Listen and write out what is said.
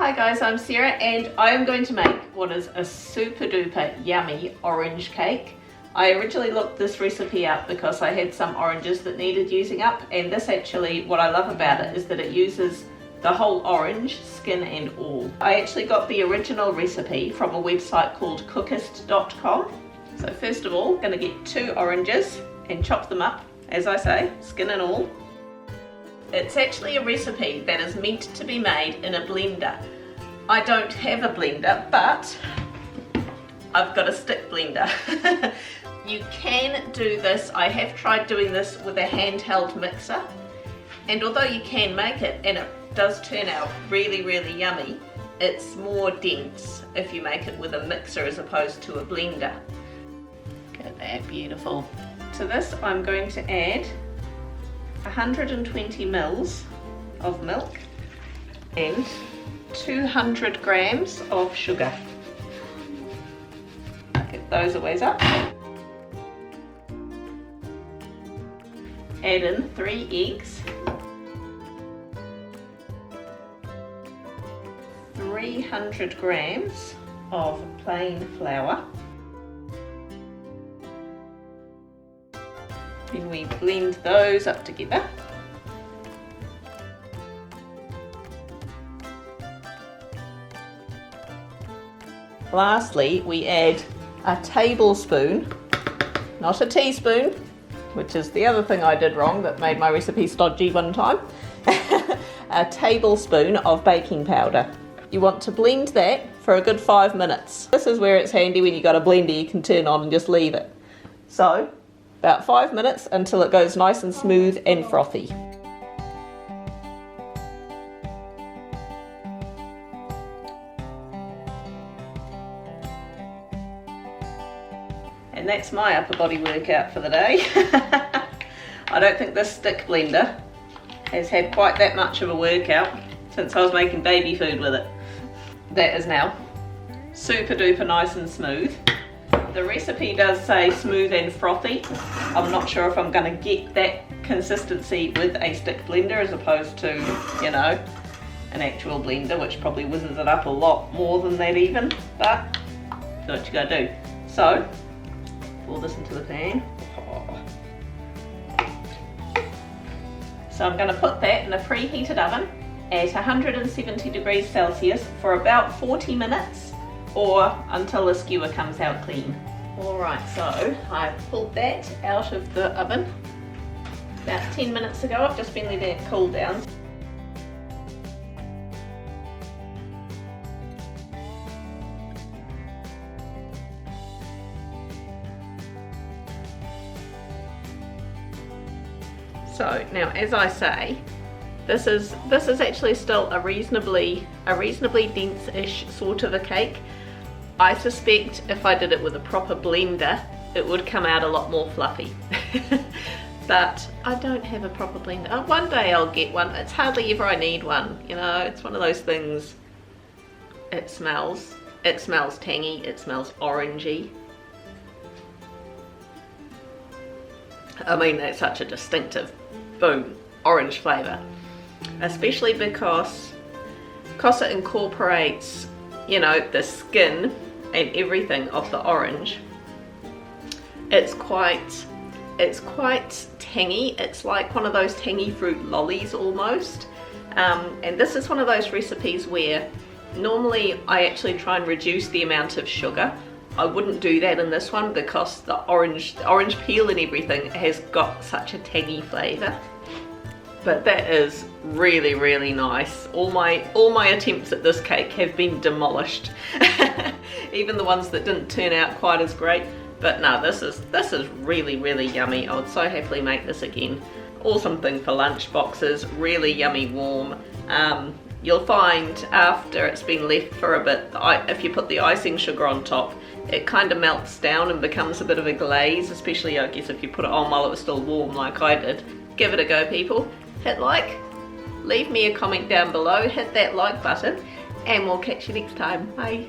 Hi guys, I'm Sarah and I am going to make what is a super duper yummy orange cake. I originally looked this recipe up because I had some oranges that needed using up, and this actually, what I love about it is that it uses the whole orange, skin and all. I actually got the original recipe from a website called cookist.com. So first of all, I'm going to get 2 oranges and chop them up, as I say, skin and all. It's actually a recipe that is meant to be made in a blender. I don't have a blender, but I've got a stick blender. You can do this. I have tried doing this with a handheld mixer, and although you can make it and it does turn out really, really yummy, it's more dense if you make it with a mixer as opposed to a blender. Look at that, beautiful. To this I'm going to add 120 mils of milk and 200 grams of sugar. Get those a ways up. Add in 3 eggs, 300 grams of plain flour. Then we blend those up together. Lastly, we add a tablespoon, not a teaspoon, which is the other thing I did wrong that made my recipe stodgy one time, a tablespoon of baking powder. You want to blend that for a good 5 minutes. This is where it's handy when you've got a blender you can turn on and just leave it. So, about 5 minutes until it goes nice and smooth and frothy. And that's my upper body workout for the day. I don't think this stick blender has had quite that much of a workout since I was making baby food with it. That is now super duper nice and smooth. The recipe does say smooth and frothy. I'm not sure if I'm going to get that consistency with a stick blender as opposed to, you know, an actual blender, which probably whizzes it up a lot more than that even, but do what you gotta do. So, pour this into the pan. So I'm going to put that in a preheated oven at 170 degrees Celsius for about 40 minutes. Or until the skewer comes out clean. Alright, so I pulled that out of the oven about 10 minutes ago. I've just been letting it cool down. So now, as I say, this is actually still a reasonably dense-ish sort of a cake. I suspect if I did it with a proper blender, it would come out a lot more fluffy. But I don't have a proper blender. One day I'll get one. It's hardly ever I need one. You know, it's one of those things. It smells tangy, it smells orangey. I mean, that's such a distinctive, boom, orange flavour. Especially because it incorporates, you know, the skin and everything of the orange. It's quite tangy. It's like one of those tangy fruit lollies almost. And this is one of those recipes where normally I actually try and reduce the amount of sugar. I wouldn't do that in this one because the orange peel and everything has got such a tangy flavour. But that is really, really nice. All my attempts at this cake have been demolished. Even the ones that didn't turn out quite as great. But no, this is really, really yummy. I would so happily make this again. Awesome thing for lunch boxes, really yummy warm. You'll find after it's been left for a bit, if you put the icing sugar on top, it kind of melts down and becomes a bit of a glaze, especially I guess if you put it on while it was still warm like I did. Give it a go, people. Hit like, leave me a comment down below, hit that like button, and we'll catch you next time. Bye.